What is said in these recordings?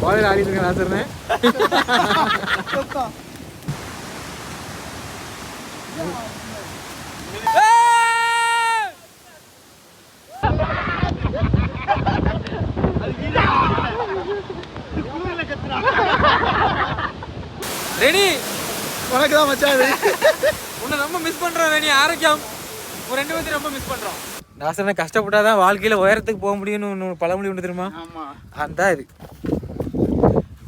பாலையில் ஆடிட்டு இருக்கேன் ஆசர்னேன். ரெனி உனக்கு தான் மச்சான். உன்னை ரொம்ப மிஸ் பண்றோம் ரெனி. ஆரோக்கியம் ஒரு 2 பேர்த்தையும் ரொம்ப மிஸ் பண்றோம். நாசனா கஷ்டப்பட்டாதான் வாழ்க்கையில உயரத்துக்கு போக முடியும்னு பழமொழி ஒன்று தெரியுமா? அந்த இது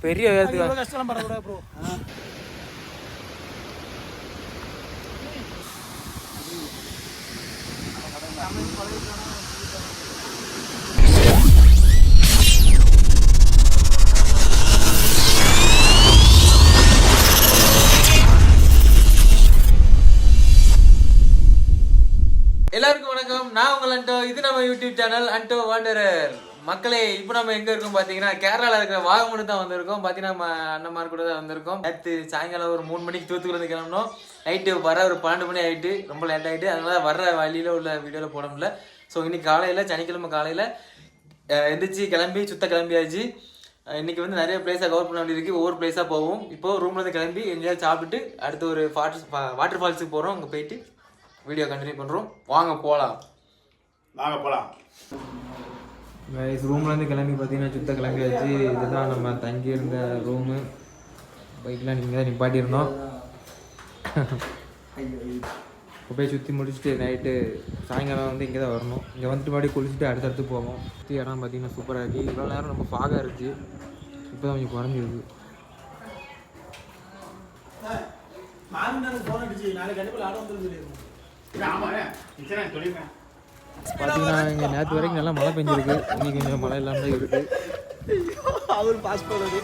பெரிய உயரத்துக்கு கஷ்டம் படக்கூடாது ப்ரோ. எல்லாருக்கும் வணக்கம். நான் உங்கள் அண்டோ. இது நம்ம யூடியூப் சேனல் அண்டோ வாண்டரர். மக்களே, இப்போ நம்ம எங்க இருக்கோம் பாத்தீங்கன்னா கேரளால இருக்கிற வாகமன் தான் வந்திருக்கோம். பாத்தீங்கன்னா நம்ம அண்ணன்மார் கூட தான் வந்திருக்கோம். நேற்று சாயங்காலம் ஒரு 3 மணிக்கு தூத்துக்குள்ள இருந்து கிளம்பணும். நைட்டு வர ஒரு 12 மணி ஆயிட்டு, ரொம்ப லேட் ஆயிட்டு. அதனால வர்ற வழியில உள்ள வீடியோல போட முடியல. ஸோ இன்னைக்கு காலையில சனிக்கிழமை காலையில எந்திரிச்சு கிளம்பி கிளம்பியாச்சு. இன்னைக்கு வந்து நிறைய பிளேஸாக கவர் பண்ண வேண்டியிருக்கு. ஒவ்வொரு பிளேஸாக போவோம். இப்போ ரூம்ல இருந்து கிளம்பி எங்கேயாவது சாப்பிட்டு அடுத்து ஒரு வாட்டர் ஃபால்ஸுக்கு போகிறோம். அங்கே போயிட்டு வீடியோ கண்டினியூ பண்ணுறோம். வாங்க போகலாம். ரூம்லேருந்து கிளம்பி பார்த்தீங்கன்னா கிளம்பியாச்சு. இதுதான் நம்ம தங்கியிருந்த ரூமு. பைக்லாம் நீங்கள் தான் நிப்பாட்டியிருந்தோம். இப்போ போய் சுற்றி முடிச்சுட்டு நைட்டு சாயங்காலம் வந்து இங்கே தான் வரணும். இங்கே வந்துட்டு மறுபடியும் குளிச்சுட்டு அடுத்தடுத்து போவோம். சுற்றி இடம் பார்த்தீங்கன்னா சூப்பராக இருக்குது. இவ்வளோ நேரம் ரொம்ப ஃபாகாக இருந்துச்சு. இப்போ தான் கொஞ்சம் குறைஞ்சிருக்கு. பார்த்தீங்கன்னா இங்கே நேற்று வரைக்கும் நல்லா மழை பெஞ்சிருக்கு. இன்னைக்கு கொஞ்சம் மழை இல்லாமல் தான் இருக்குது. அவர் பாஸ் பண்ணுறது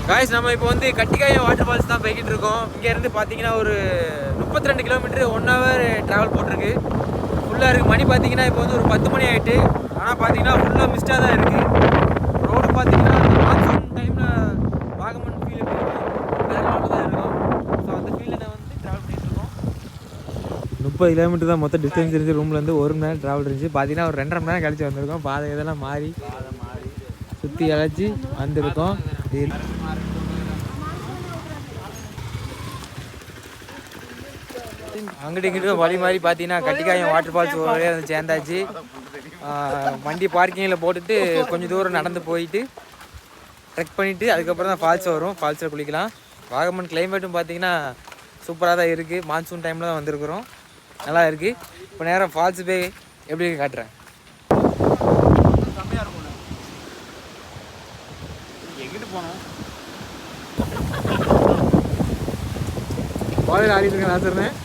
காய்ஸ். நம்ம இப்போ வந்து கட்டிக்காயம் வாட்டர் ஃபால்ஸ் தான் போய்கிட்டு இருக்கோம். இங்கேருந்து பார்த்தீங்கன்னா ஒரு 32 கிலோமீட்டர் 1 ஹவர் ட்ராவல் போட்டிருக்கு. ஃபுல்லாக இருக்குது. மணி பார்த்தீங்கன்னா இப்போ வந்து ஒரு 10 மணி ஆகிட்டு. ஆனால் பார்த்தீங்கன்னா ஃபுல்லாக மிஸ்டாக தான் இருக்குது. ரோடு பார்த்தீங்கன்னா மான்சூன் டைமில் வாகமன் ஃபீல் வேறு லெவலில் தான் இருக்கும். ஸோ அந்த ஃபீல்டில் நான் வந்து ட்ராவல் பண்ணிகிட்டு இருக்கோம். 30 கிலோமீட்டர் தான் மொத்தம் டிஸ்டன்ஸ் இருந்துச்சு. ரூம்லேருந்து 1 மணி நேரம் ட்ராவல் இருந்துச்சு. பார்த்தீங்கன்னா ஒரு 2.5 மணி நேரம் கழிச்சு வந்திருக்கோம். பாதை இதெல்லாம் மாறி சுற்றி அழைச்சி வந்திருக்கோம். அங்கிட்டு இங்கிட்டு வழி மாதிரி பார்த்தீங்கன்னா கட்டிக்காயம் வாட்டர் ஃபால்ஸ் வழியாக வந்து சேர்ந்தாச்சு. வண்டி பார்க்கிங்கில் போட்டுட்டு கொஞ்சம் தூரம் நடந்து போயிட்டு ட்ரெக் பண்ணிவிட்டு அதுக்கப்புறம் தான் ஃபால்ஸ் வரும். ஃபால்ஸில் குளிக்கலாம். வாகமன் கிளைமேட்டும் பார்த்தீங்கன்னா சூப்பராக தான் இருக்குது. மான்சூன் டைமில் தான் வந்திருக்கிறோம். நல்லா இருக்குது. இப்போ நேரம் ஃபால்ஸ் போய் எப்படி காட்டுறேன். எங்கிட்டு போனோம்? பாலையில் ஆடிட்டு இருக்கேன் ஆசர்னேன்.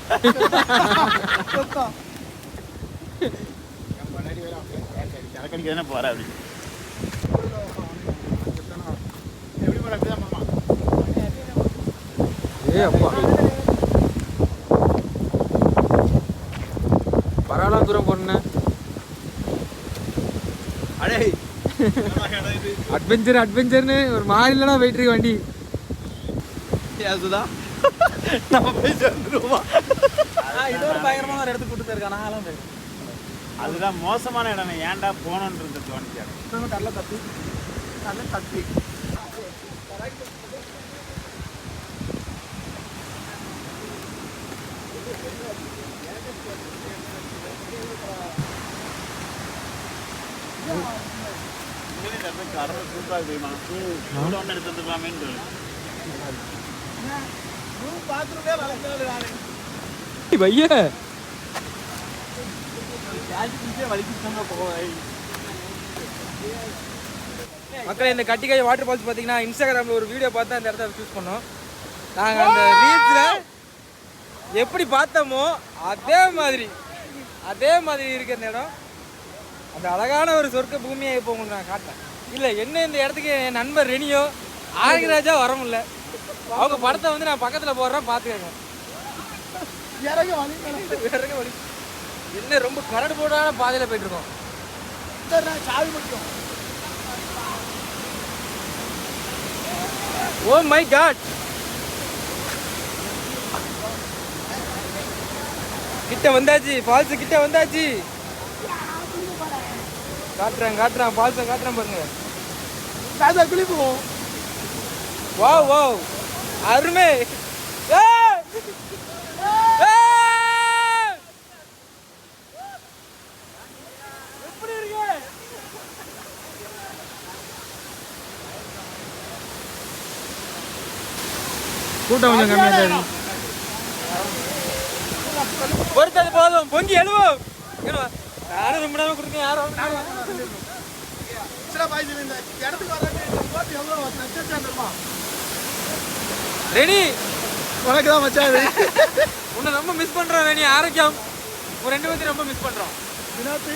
பரவாயில்ல தூரம் போனேன். அடே அட்வென்ச்சர்னு ஒரு மாதிரி இல்லைனா போயிட்டு இருக்கு வண்டி. அதுதான் நம்ம போய் சேர்ந்துருவோம். இது ஒரு பயங்கரமான ஒரு இடத்துக்கு கூட்டு போயிருக்காங்க. அதுதான் மோசமான இடம். ஏன்டா போனோன்றது தோணுச்சு. கடலை தப்பி भैया மக்களே, இந்த கட்டிக்காய் வாட்டர் ஃபால்ஸ் பார்த்தீங்கன்னா இன்ஸ்டாகிராமில் ஒரு வீடியோ பார்த்தா அந்த இடத்த சூஸ் பண்ணோம். நாங்கள் அந்த ரீல்ஸில் எப்படி பார்த்தோமோ அதே மாதிரி இருக்கு அந்த இடம். அந்த அழகான ஒரு சொர்க்க பூமியை இப்போ உங்களுக்கு நான் காட்டேன். இல்லை என்ன இந்த இடத்துக்கு என் நண்பர் ரெனியோ ஆகிராஜா வர முடியல. அவங்க படத்தை வந்து நான் பக்கத்தில் போடுறேன், பார்த்துக்கங்க. என்ன ரொம்ப கரடு போடான பாதையில போயிட்டு இருக்கோம். சாவி மட்டும். ஓ மை காட், கிட்ட வந்தாச்சு, ஃபால்ஸ் கிட்ட வந்தாச்சு. காட்டுறேன் ஃபால்ஸை காட்டுறேன் பாருங்க. குளிப்போம். வாவ் வாவ், அருமை. எப்படி இருக்கு? கூட்டம் கொஞ்சம் கம்மியா தான் இருக்கு. பொறுத்தது போதும், பொங்கி எழுவோம். யாரும் ரொம்ப நேரம் கொடுங்க, யாரும் ரெடி. உனக்கு தான் மச்சான். உன்னை ரொம்ப மிஸ் பண்றோம் வேணி. ஆரோக்கியம் ஒரு 2 பேர்த்தையும் ரொம்ப மிஸ் பண்றோம். வினோத்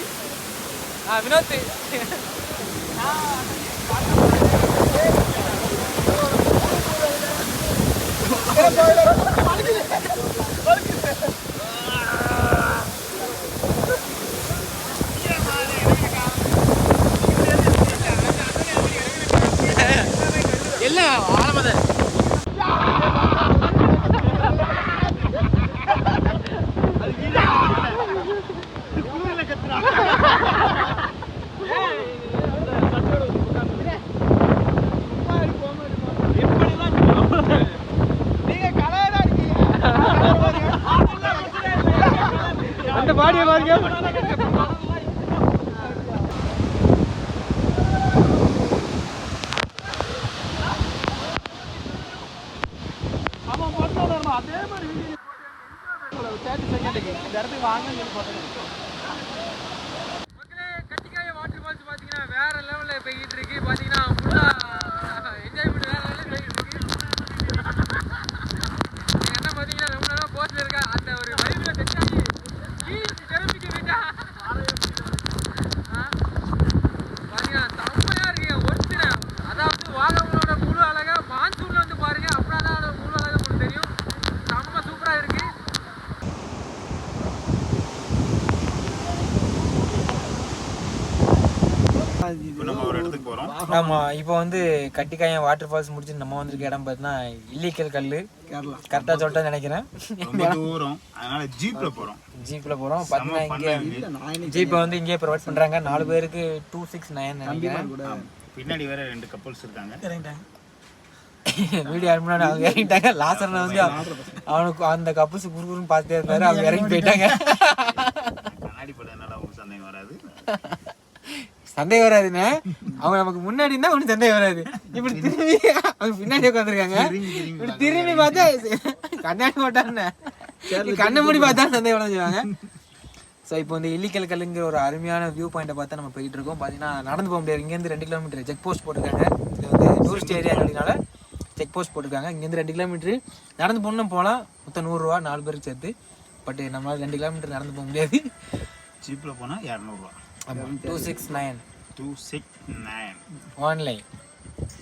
எல்லாம் ஆரம்பத அந்த பாடியை பாருங்க. அதே மாதிரி இந்த இடத்துக்கு வாங்க. கட்டிக்காய வாட்டர் ஃபால்ஸ் பாத்தீங்கன்னா வேற லெவல்ல போயிட்டு இருக்கு. பாத்தீங்கன்னா ஃபுல்லா என்ஜாய்மெண்ட் வேற லெவல்ல போயிட்டு இருக்கு. என்ன பாத்தீங்கன்னா ரொம்ப நேரம் போஸ்ட்ல இருக்க அந்த ஒரு வைப்ல செட்டாகி கிளம்பிட்டு போயிட்டா. பாத்தீங்கன்னா செம்மையா இருக்கு. ஒருத்தர அதாவது வாகமனோட முழு அழகா மான்சூன்ல வந்து பாருங்க, அப்புறம் தான் அதோட முழு அழகா உங்களுக்கு தெரியும். செம்ம சூப்பரா இருக்கு. ஆமா, இப்போ வந்து கட்டிக்காயம் வாட்டர் ஃபால்ஸ் முடிச்சு நம்ம வந்திருக்க இடம் பார்த்தீங்கன்னா இல்லிக்கல் கல்லு. கரெக்டா சொல்லிட்டா நினைக்கிறேன். ஜீப்ல போறோம். பாத்தீங்கன்னா இங்க ஜீப் வந்து இங்கே ப்ரொவைட் பண்றாங்க. 4 பேருக்கு 269 நினைக்கிறேன். பின்னாடி வேற 2 கப்பல்ஸ் இருக்காங்க. வீடியோ முன்னாடி அவங்க இறங்கிட்டாங்க. லாஸ்டர்ல வந்து அவனுக்கு அந்த கப்பல்ஸ் குறுகுறுன்னு பார்த்துட்டே இருந்தாரு. அவங்க இறங்கி போயிட்டாங்க. கண்ணாடி படனால அவங்க சந்தேகம் வராது. சந்தேகம் வராதுன்னு அவங்க நமக்கு முன்னாடி இருந்தா ஒன்னும் சந்தேகம் வராது. இப்படி திரும்பி அவங்க பின்னாடி உட்காந்துருக்காங்க. இப்படி திரும்பி பார்த்தா கண்ணாடி போட்டான்னு கண்ணை மூடி பார்த்தா சந்தேகம் வரைஞ்சுவாங்க. ஸோ இப்போ வந்து இல்லிக்கல் கல்லுங்கிற ஒரு அருமையான வியூ பாயிண்ட்டை பார்த்தா நம்ம போயிட்டு இருக்கோம். பார்த்தீங்கன்னா நடந்து போக முடியாது. இங்கேருந்து 2 கிலோமீட்டர் செக் போஸ்ட் போட்டிருக்காங்க. இது வந்து டூரிஸ்ட் ஏரியாங்கிறதுனால செக் போஸ்ட் போட்டிருக்காங்க. இங்கேருந்து 2 கிலோமீட்டர் நடந்து போகணும் போகலாம். மொத்தம் 100 ரூபா 4 பேருக்கு சேர்த்து. பட் நம்மளால 2 கிலோமீட்டர் நடந்து போக முடியாது. ஜீப்ல போனா 200 ரூபா. 269 ஆன்லைன்.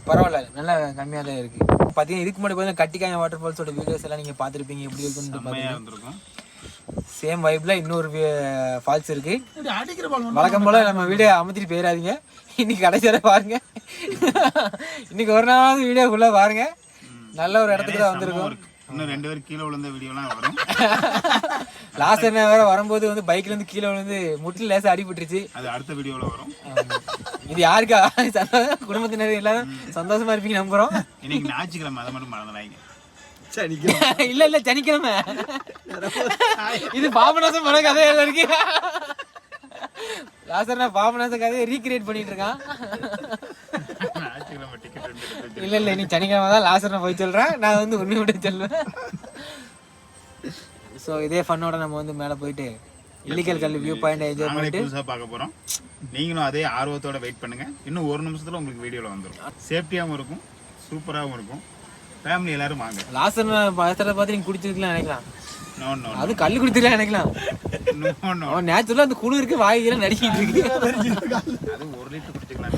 பரவாயில்ல, நல்லா கம்மியாக தான் இருக்குது. பார்த்தீங்கன்னா இதுக்கு முன்னாடி பார்த்தீங்கன்னா கட்டிக்காயம் வாட்டர் ஃபால்ஸோட வீடியோஸ் எல்லாம் நீங்கள் பார்த்துருப்பீங்க. எப்படி இருக்குன்னு பார்த்தீங்கன்னா சேம் வைப்ல இன்னொரு ஃபால்ஸ் இருக்கு. வழக்கம் போல நம்ம வீடியோ அமுத்திட்டு போயிடாதீங்க. இன்னைக்கு கடைசியில பாருங்க. இன்னைக்கு ஒரு நாள் வீடியோ ஃபுல்லா பாருங்க. நல்ல ஒரு இடத்துக்கு தான் வந்திருக்கோம். இன்னும் 2 பேர் கீழே விழுந்த வீடியோலாம் வரும். லாஸ்ட் என்ன வேற வரும்போது வந்து பைக்ல இருந்து கீழே விழுந்து முட்டில் லேசா அடிபட்டுருச்சு. அது அடுத்த வீடியோல வரும். இது யாருக்கா குடும்பத்தினர் எல்லாரும் சந்தோஷமா இருப்பீங்க நம்புறோம். இன்னைக்கு ஞாயிற்றுக்கிழமை, அதை மட்டும் மறந்துடாதீங்க. இல்ல இல்ல சனிக்கிழமை. இது பாபநாசம் பட கதை இருக்கு. லாஸ்டா பாபநாசம் கதையை ரீக்ரியேட் பண்ணிட்டு இருக்கான். இல்ல இல்ல நீ சனிக்கிழமை தான் லாஸ்டா போய் சொல்றேன். நான் வந்து உண்மை மட்டும் சொல்லுவேன். ஸோ இதே ஃபன்னோட நம்ம வந்து மேலே போயிட்டு இல்லிக்கல் கல் வியூ பாயிண்ட் என்ஜாய் பண்ணிட்டு புதுசாக பார்க்க போகிறோம். நீங்களும் அதே ஆர்வத்தோட வெயிட் பண்ணுங்க. இன்னும் 1 நிமிஷத்துல உங்களுக்கு வீடியோவில் வந்துடும். சேஃப்டியாகவும் இருக்கும், சூப்பராகவும் இருக்கும். ஃபேமிலி எல்லாரும் வாங்க. லாஸ்ட் பசங்களை பார்த்து நீங்கள் குடிச்சிருக்கலாம் நினைக்கலாம். நோ நோ, அது கல் குடிச்சிருக்கலாம் நினைக்கலாம். நோ நோ, நேச்சுரலாக அந்த குழு இருக்கு, வாயிலாம் நடிக்கிட்டு இருக்கு. அது 1 லிட்டர் குடிச்சிக்கலாம்.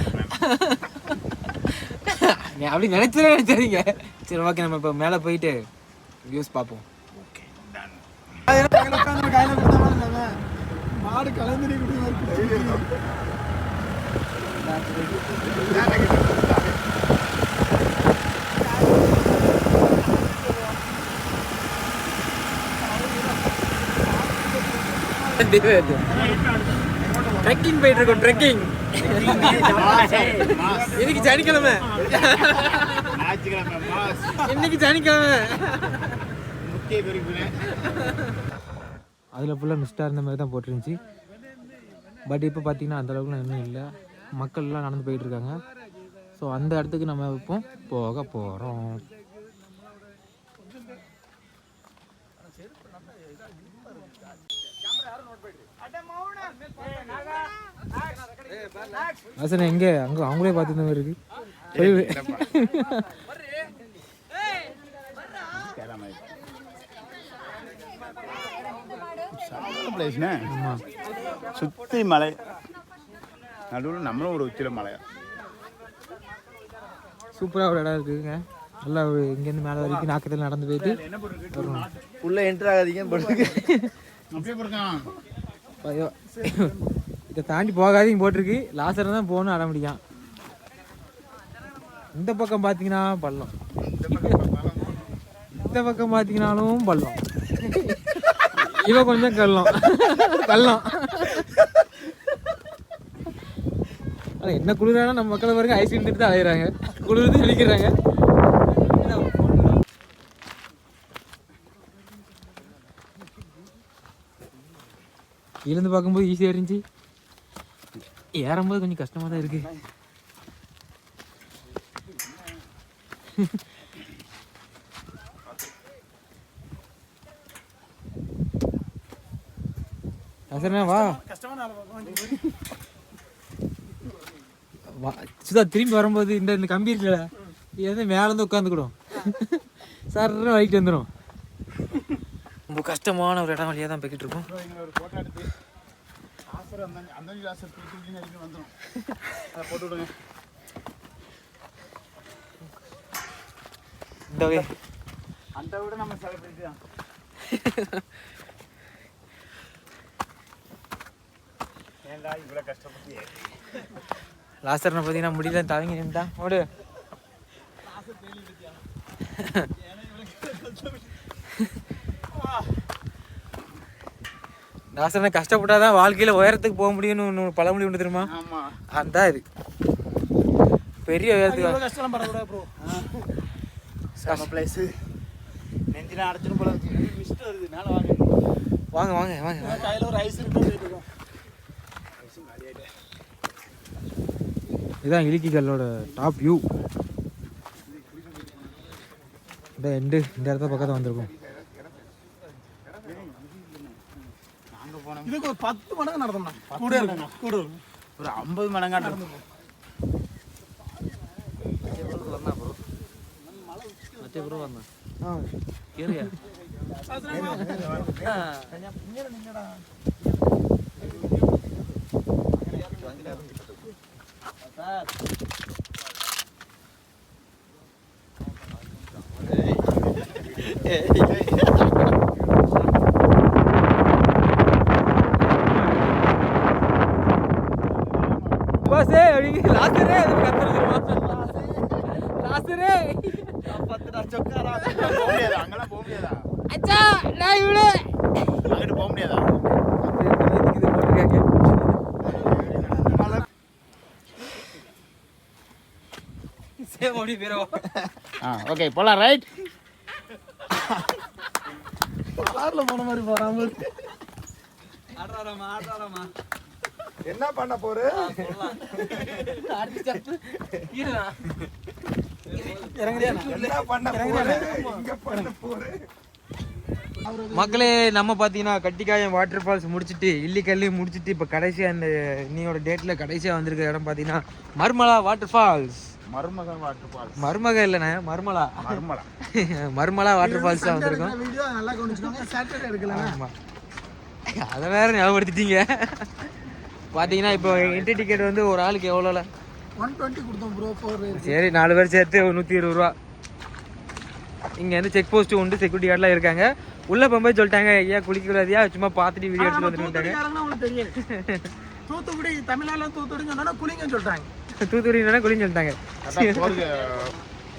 நீ அப்படி நினைச்சிருங்க. சரி ஓகே, நம்ம இப்போ மேலே போயிட்டு வியூஸ் பார்ப்போம். Okay done. கையில கொடுத்தாங்க மாடு கலந்துரி கொடுத்து ட்ரெக்கிங் போயிட்டு இருக்கோம். ட்ரெக்கிங் இன்னைக்கு சனிக்கிழமை. இன்னைக்கு சனிக்கிழமை. அதில் ஃபுல்லாக மிஸ்டாக இருந்த மாதிரி தான் போட்டுருந்துச்சு. பட் இப்போ பார்த்தீங்கன்னா அந்தளவுக்குலாம் இன்னும் இல்லை. மக்கள்லாம் நடந்து போயிட்டு இருக்காங்க. ஸோ அந்த இடத்துக்கு நம்ம இப்போ போக போகிறோம். அசன எங்கே அங்கே அவங்களே பார்த்து மாதிரி இருக்கு. சுத்தி மலை நடுவில் நம்மளும் ஒரு உச்சில மலையா சூப்பராக ஒரு இடம் இருக்குங்க. நல்லா இங்கேருந்து மேலே வரைக்கும் நாக்கத்தில் நடந்து போயிட்டு உள்ள என்ட்ரு ஆகாதீங்க. ஐயோ இதை தாண்டி போகாதீங்க போட்டிருக்கு. லாஸ்டர் தான் போகணும் அட முடியும். இந்த பக்கம் பார்த்தீங்கன்னா பள்ளம், இந்த பக்கம் பார்த்தீங்கன்னாலும் பள்ளம். இவன் கொஞ்சம் கள்ளம் கள்ளம். ஆனால் என்ன குளிரானா நம்ம மக்களை பாருங்க ஐஸ்கிரீம் எடுத்து அலையிறாங்க, குளிர்ந்து அடிக்கிறாங்க. இருந்து பார்க்கும்போது ஈஸியாக இருந்துச்சு, ஏறும்போது கொஞ்சம் கஷ்டமாக தான் இருக்கு. வா சுதா திரும்பி வரும்போது இந்த கம்பி இருக்குல்ல, இது மேலே வந்து உட்காந்துக்கிடும், சார் வலிக்கிட்டு வந்துடும். ரொம்ப கஷ்டமான ஒரு இடம் வழியாக தான் போய்கிட்டு இருக்கோம். இந்த வகை அந்த விட நம்ம செலிபிரிட்டி தான். ஏன்டா இவ்வளோ கஷ்டப்பட்டு லாஸ்டர்னை பார்த்தீங்கன்னா முடியல தவங்கி நின்றுட்டான். ஓடு லாஸ்டர்னை கஷ்டப்பட்டாதான் வாழ்க்கையில் உயரத்துக்கு போக முடியும்னு ஒன்று பழமொழி உண்டு தெரியுமா? அந்த இது பெரிய உயரத்துக்கு கஷ்டம் படக்கூடாது ப்ரோ. பிளேஸு நெஞ்சினா அடைச்சிடும் போல மிஸ்டர் வருது. மேலே வாங்க வாங்க வாங்க வாங்க. கையில் ஒரு ஐஸ் இருக்கு. இதுதான் இலிக்கி கல்லோட டாப் வியூ. இந்த எண்டு இந்த இடத்த பக்கத்தில் வந்திருக்கும். இதுக்கு ஒரு 10 மடங்கு நடந்தோம்னா கூட இருக்கும், கூட இருக்கும். ஒரு 50 மடங்கா நடக்கும். ஓகே போலாம். ரைட் கார்ல போன மாதிரி போறாம என்ன பண்ண போற? மக்களே நம்ம பார்த்தீங்கன்னா கட்டிக்காயம் வாட்டர் ஃபால்ஸ் முடிச்சுட்டு இல்லிக்கல்லி முடிச்சுட்டு இப்போ கடைசியாக அந்த இன்னையோட டேட்டில் கடைசியாக வந்திருக்க இடம் பார்த்தீங்கன்னா மர்மலா வாட்டர் ஃபால்ஸ். மருமகன் வாட்டர் ஃபால்ஸ். மருமக இல்லைண்ணே, மர்மலா. மர்மலா மர்மலா வாட்டர் ஃபால்ஸ் தான் வந்திருக்கோம். வீடியோ நல்லா கவனிச்சுக்கோங்க. சாட்டர்டே எடுக்கல. ஆமாம், அதை வேற ஞாபகப்படுத்திட்டீங்க. பார்த்தீங்கன்னா இப்போ என்ட்ரி டிக்கெட் வந்து ஒரு ஆளுக்கு எவ்வளோல? 120 கொடுத்தோம் ப்ரோ. 4 சரி 4 பேர் சேர்த்து 120 ரூபா. இங்கே வந்து செக் போஸ்ட்டு உண்டு, செக்யூரிட்டி கார்டெலாம் இருக்காங்க. உள்ளே போகும்போது சொல்லிட்டாங்க ஐயா குளிக்கக்கூடாதியா, சும்மா பார்த்துட்டு வீடியோ எடுத்துட்டு வந்துட்டாங்க. உங்களுக்கு தெரியும் தூத்துக்குடி தமிழ்நாடுல தூத்துக்குடி சொன்னா குளிங்கன்னு சொல்றாங்க. தூத்துக்குடினா குளின்னு சொல்லிட்டாங்க.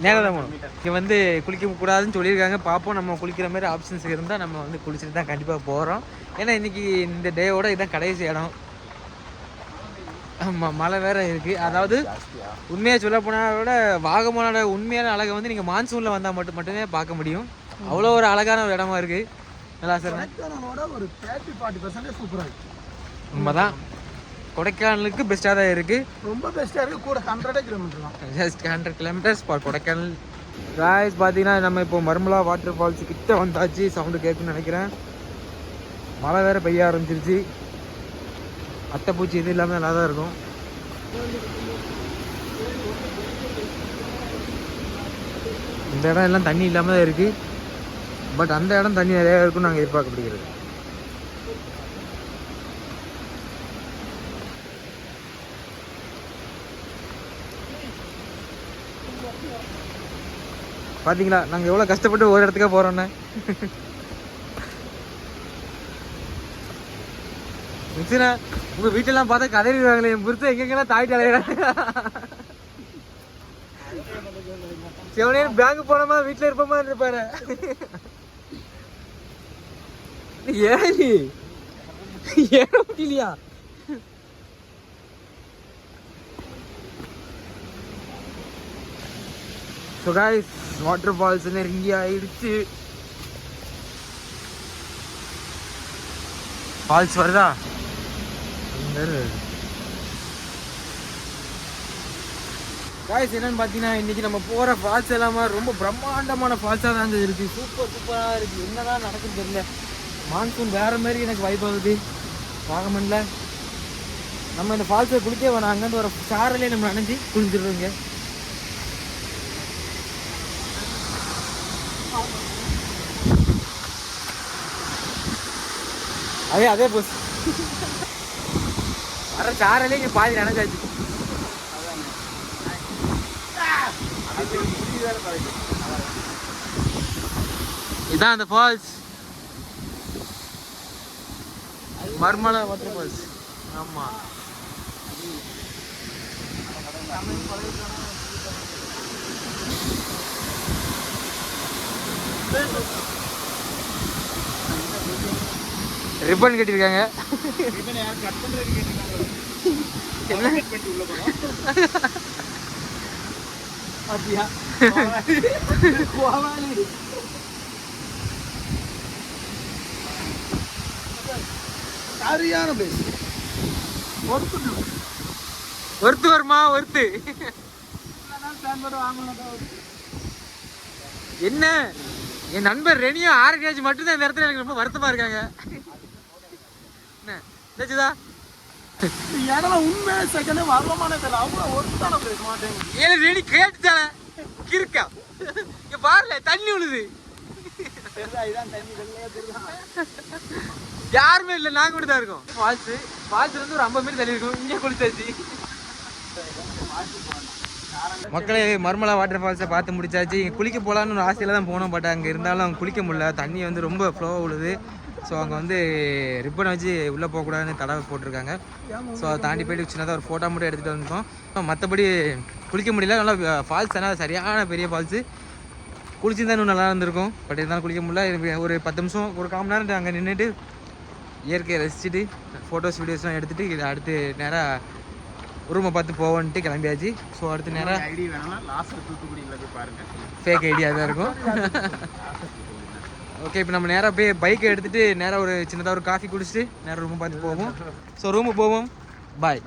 நேரம் தான் போகணும். இங்கே வந்து குளிக்க கூடாதுன்னு சொல்லியிருக்காங்க. பார்ப்போம், நம்ம குளிக்கிற மாதிரி ஆப்ஷன்ஸ் இருந்தால் நம்ம வந்து குளிச்சுட்டு தான் கண்டிப்பாக போகிறோம். ஏன்னா இன்றைக்கி இந்த டேவோட இதுதான் கடைசி இடம். ஆமாம், மழை வேறு இருக்குது. அதாவது உண்மையாக சொல்ல போனால் விட வாகமானோட உண்மையான அழகை வந்து நீங்கள் மான்சூனில் வந்தால் மட்டுமே பார்க்க முடியும். அவ்வளோ ஒரு அழகான ஒரு இடமா இருக்குது. நல்லா சார் ஒரு 30-40% சூப்பராக இருக்குது. உண்மைதான், கொடைக்கானலுக்கு பெஸ்ட்டாக தான் இருக்குது. ரொம்ப பெஸ்ட்டாக இருக்குது. கூட 100 கிலோமீட்டர் தான், just 100 kilometres for Kodaikanal. Royce பார்த்தீங்கன்னா நம்ம இப்போ மர்மலா வாட்டர் ஃபால்ஸ் கிட்ட வந்தாச்சு. சவுண்டு கேட்குன்னு நினைக்கிறேன். மழை வேறு பெய்ய ஆரம்பிச்சிருச்சு. அட்டைப்பூச்சி இது இல்லாமல் நல்லா தான் இருக்கும். இந்த இடம் எல்லாம் தண்ணி இல்லாமல் தான் இருக்குது. பட் அந்த இடம் தண்ணி நிறையா இருக்கும்னு நாங்கள் எதிர்பார்க்கப்படுகிறது. பார்த்தீங்களா நாங்கள் எவ்வளோ கஷ்டப்பட்டு ஒரு இடத்துக்கா போகிறோன்னு. மிக்சினா உங்கள் வீட்டெல்லாம் பார்த்தா கதறிடுவாங்களே, என் புருஷன் எங்கெங்கெல்லாம் தாய்ட்டு அலையிறாங்க. சிவனே பேங்க் போனோமா வீட்டில் இருப்போமா இருப்பாரு. ஏறி ஏற முடியலையா? ஸோ காய்ஸ், வாட்டர் ஃபால்ஸ் நெருங்கி ஆயிடுச்சு. ஃபால்ஸ் வருதா? காய்ஸ் என்னன்னு பார்த்தீங்கன்னா இன்றைக்கி நம்ம போகிற ஃபால்ஸ் எல்லாமே ரொம்ப பிரம்மாண்டமான ஃபால்ஸாக தான் இருக்குது. சூப்பராக இருக்குது. என்னதான் நடக்குன்னு தெரியல. மான்சூன் வேறு மாதிரி எனக்கு வைப் ஆகுது வாகமனில். நம்ம இந்த ஃபால்ஸை குளிக்க வேணாம், அங்கேருந்து ஒரு சாரலே நம்ம நனைஞ்சி குளிச்சுடுறோங்க. அதே போஸ் வர சாரலே இங்கே பாதி நனைஞ்சாச்சு. இதான் அந்த ஃபால்ஸ், மர்மலா வாட்டர் ஃபால்ஸ். ஆமாம், ரிப்பன் கட்டியிருக்காங்க. சரியான பிளேஸ். ஒருத்து வருமா? ஒருத்து என்ன, என் நண்பர் ரெனியோ ஆர்கேஜ் மட்டும்தான் இந்த இடத்துல எனக்கு ரொம்ப வருத்தமா இருக்காங்க. என்ன உண்மை செகண்ட் வரலமான தெரியல. அவங்க ஒருத்தான பேச மாட்டேங்க. ஏன் ரெனி கேட்டுட்டால இருக்கா? இங்க பாருல தண்ணி விழுது. யாருமே இல்லை, நாங்க மட்டும் தான் இருக்கோம். ஃபால்ஸ் வந்து ஒரு 50 மீட்டர் தள்ளி இருக்கும். இங்கே குளிச்சாச்சு. மக்களே, மர்மலா வாட்டர் ஃபால்ஸை பார்த்து முடிச்சாச்சு. இங்கே குளிக்க போகலான்னு ஒரு ஆசையில் தான் போனோம். பட் அங்கே இருந்தாலும் அங்கே குளிக்க முடியல. தண்ணி வந்து ரொம்ப ஃப்ளோவாக விழுது. ஸோ அங்கே வந்து ரிப்பனை வச்சு உள்ளே போகக்கூடாதுன்னு தடவை போட்டிருக்காங்க. ஸோ அதை தாண்டி போய்ட்டு சின்னதாக ஒரு ஃபோட்டோ மட்டும் எடுத்துகிட்டு வந்துட்டோம். மற்றபடி குளிக்க முடியல. நல்லா ஃபால்ஸ் ஆனால் சரியான பெரிய ஃபால்ஸு. குளிச்சுருந்தா இன்னும் நல்லா இருந்திருக்கும். பட் இருந்தாலும் குளிக்க முடியல. ஒரு 10 நிமிஷம், ஒரு 1/4 மணி நேரம் அங்கே நின்றுட்டு இயற்கையை ரசிச்சுட்டு ஃபோட்டோஸ் வீடியோஸ்லாம் எடுத்துகிட்டு இதை அடுத்து நேராக ரூமை பார்த்து போவோன்ட்டு கிளம்பியாச்சு. ஸோ அடுத்து நேராக ஐடி வேணாம், லாஸ்ட் தூத்துக்குடியில் போய் பாருங்கள். ஃபேக் ஐடியா தான் இருக்கும். ஓகே, இப்போ நம்ம நேராக போய் பைக்கை எடுத்துகிட்டு நேராக ஒரு சின்னதாக ஒரு காஃபி குடிச்சிட்டு நேராக ரூமை பார்த்து போவோம். ஸோ ரூமுக்கு போவோம். பாய்.